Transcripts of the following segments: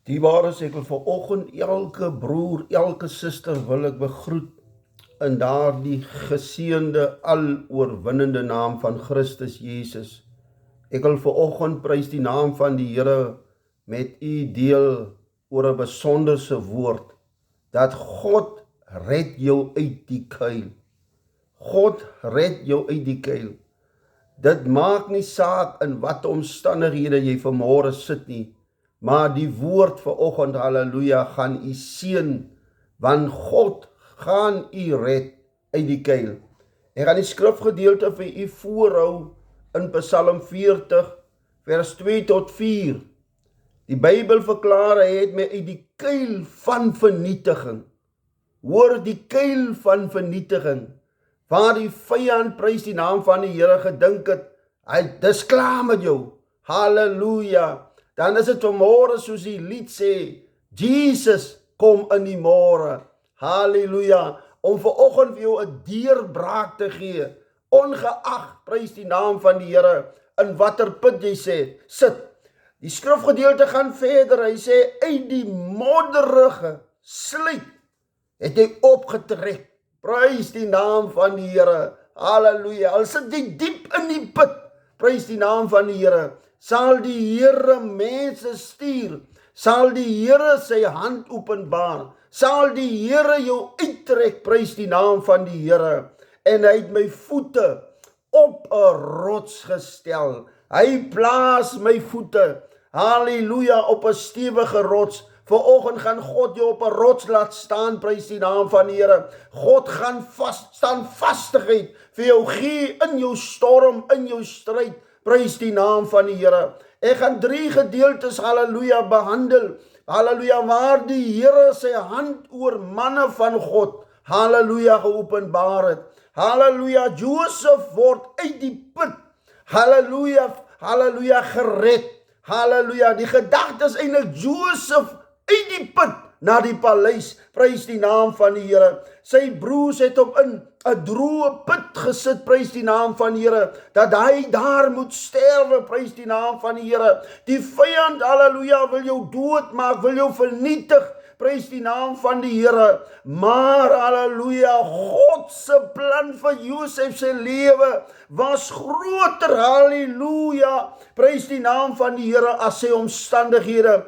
Die ware sê, ek wil vanoggend elke broer, elke suster wil ek begroet in daardie geseënde, aloorwinnende naam van Christus Jesus. Ek wil vanoggend prys die naam van die Here met u deel oor 'n besonderse woord, dat God red jou uit die kuil. God red jou uit die kuil. Dit maak nie saak in watter omstandighede jy vanmôre sit nie, maar die woord vanoggend, halleluja, gaan u seën, want God gaan u red uit die kuil. Ek gaan die skrifgedeelte vir u voorhou in Psalm 40 vers 2 tot 4. Die Bybel verklaar, hy het my uit die kuil van vernietiging. Hoor, die kuil van vernietiging, waar die vyand, prys die naam van die Here, gedink het, dis klaar met jou. Halleluja. Dan is dit vanmôre soos die lied sê, Jesus kom in die môre. Halleluja. Om vanoggend vir jou 'n deurbraak te gee, ongeag, prys die naam van die Here, in watter put jy sit. Die skrifgedeelte gaan verder, hy sê, uit die modderige slyt het hy opgetrek. Prys die naam van die Here. Halleluja. Al sit jy diep in die put, prys die naam van die Here, sal die Here mense stuur, sal die Here sy hand openbaar, sal die Here jou uittrek, prys die naam van die Here. En hy het my voete op 'n rots gestel. Hy plaas my voete, halleluja, op 'n stewige rots. Vanoggend gaan God jou op 'n rots laat staan, prys die naam van die Here. God gaan standvastigheid vir jou gee in jou storm, in jou stryd, prys die naam van die Here. Ek gaan 3 gedeeltes, halleluja, behandel. Halleluja, waar die Here sy hand oor manne van God, halleluja, geopenbaar het. Halleluja, Josef word uit die put, halleluja, halleluja, gered. Halleluja, die gedagte is eintlik Josef uit die put na die paleis, prys die naam van die Here. Sy broers het hom in 'n droë put gesit, prys die naam van die Here, dat hy daar moet sterwe, prys die naam van die Here. Die vyand, halleluja, wil jou doodmaak, wil jou vernietig, prys die naam van die Here. Maar halleluja, God se plan vir Josef se lewe was groter, halleluja, prys die naam van die Here, as sy omstandighede.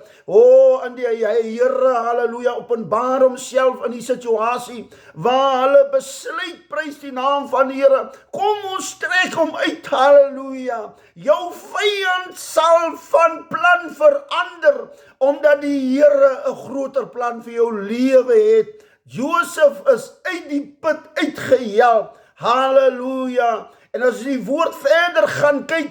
In die Here, halleluja, openbaar homself in die situasie waar hulle besluit, prys die naam van die Here, kom ons trek hom uit, halleluja. Jou vyand sal van plan verander, omdat die Here 'n groter plan vir jou lewe het. Josef is uit die put uitgehelp, halleluja. En as die woord verder gaan kyk,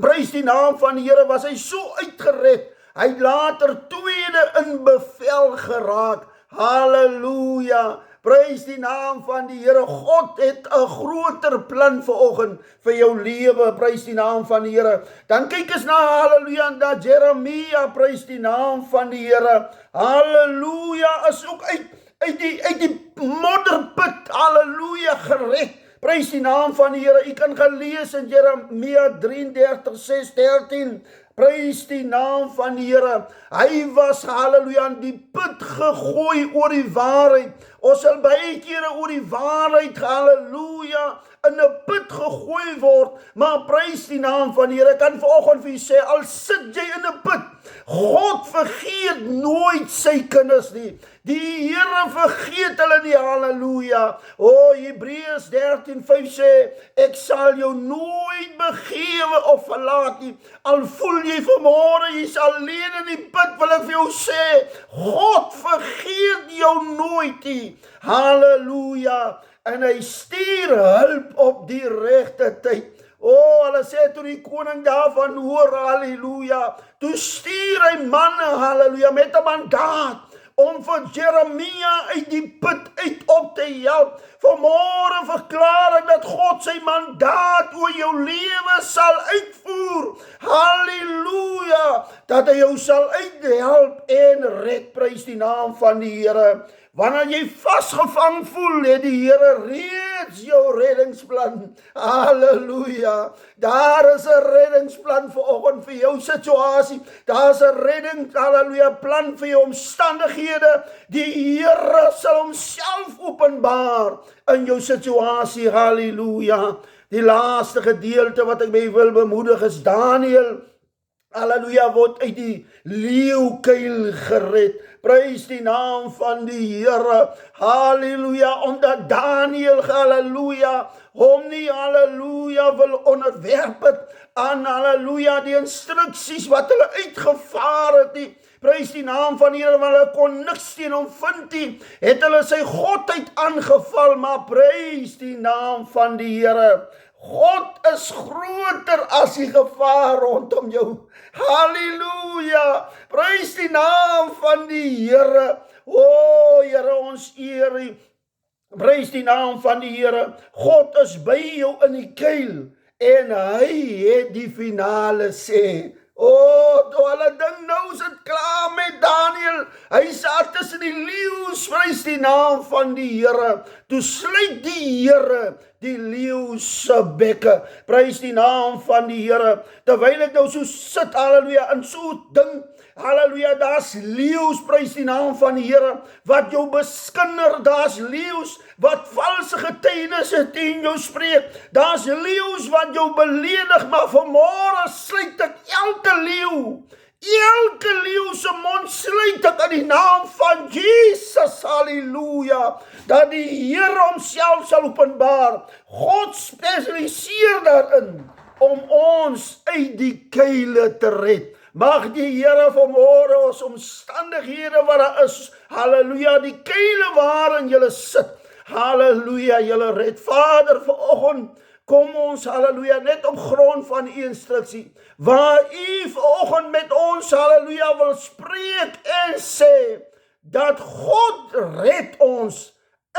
prys die naam van die Here, was hy so uitgered. Hy het later tweede in bevel geraak. Halleluja. Prys die naam van die Here. God het 'n groter plan vanoggend vir jou lewe. Prys die naam van die Here. Dan kyk ons na, halleluja, na Jeremia. Prys die naam van die Here. Halleluja, is ook uit die modderput, halleluja, gered. Prys die naam van die Here. U kan gaan lees in Jeremia 33, 6, 13. Prys die naam van die Here. Hy was, halleluja, in die put gegooi oor die waarheid. Ons sal baie kere oor die waarheid, halleluja, in 'n put gegooi word. Maar prys die naam van die Here. Ek kan vanoggend vir u sê, al sit jy in 'n put, God vergeet nooit sy kinders nie. Die Here vergeet hulle nie, halleluja. Hebreërs 13:5 sê, ek sal jou nooit begewe of verlaat nie. Al voel jy vanmôre jy's alleen in die put, wil ek vir jou sê, God vergeet jou nooit nie. Halleluja. En hy stuur hulp op die regte tyd. Hulle sê toe die koning daarvan hoor, halleluja, toe stuur hy manne, halleluja, met 'n mandaat om vir Jeremia uit die put uit op te help. Vanmôre verklaar ek dat God sy mandaat oor jou lewe sal uitvoer. Halleluja, dat hy jou sal uithelp en red, prys die naam van die Here. Wanneer jy vasgevang voel, het die Here reeds jou reddingsplan. Halleluja. Daar is 'n reddingsplan vanoggend vir jou situasie. Daar's 'n halleluja, plan vir jou omstandighede. Die Here sal homself openbaar in jou situasie. Halleluja. Die laaste gedeelte wat ek by wil bemoedig is Daniël. Halleluja, word uit die leeukuil gered. Prys die naam van die Here. Halleluja, omdat Daniël, halleluja, hom nie, halleluja, wil onderwerp het aan, halleluja, die instruksies wat hulle uitgevaar het nie. Prys die naam van die Here, want hulle kon niks teen hom vind nie. Het hulle sy godheid aangeval, maar prys die naam van die Here. God is groter as die gevaar rondom jou. Halleluja. Prys die naam van die Here. O Here, ons eer U. Prys die naam van die Here. God is by jou in die kuil en hy het die finale sê. Toe hulle ding nou is het klaar met Daniël. Hy sat tussen die leeu's, prys die naam van die Here. Toe sluit die Here die leeu se bekke. Prys die naam van die Here. Terwyl ek nou so sit, halleluja, en so dink, halleluja, daar's leeu's, prys die naam van die Here, wat jou beskinder. Daar's leeu's wat valse getuienisse teen jou spreek. Daar's leeu's wat jou beledig, maar vanmôre sluit ek elke leeu se mond sluit ek in die naam van Jesus, halleluja, dat die Here homself sal openbaar. God spesialiseer daarin om ons uit die kuile te red. Mag die Here vanmôre ons omstandighede wat daar is, halleluja, die kuile waarin julle sit, halleluja, julle red. Vader, vanoggend kom ons, halleluja, net op grond van U instruksie, waar U vanoggend met ons, halleluja, wil spreek en sê, dat God red ons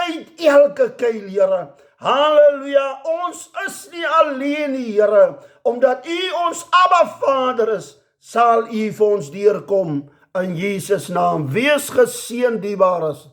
uit elke kuil, Here. Halleluja, ons is nie alleen nie, Here, omdat U ons Abba Vader is, sal U vir ons deurkom, in Jesus naam. Wees geseën, diebares.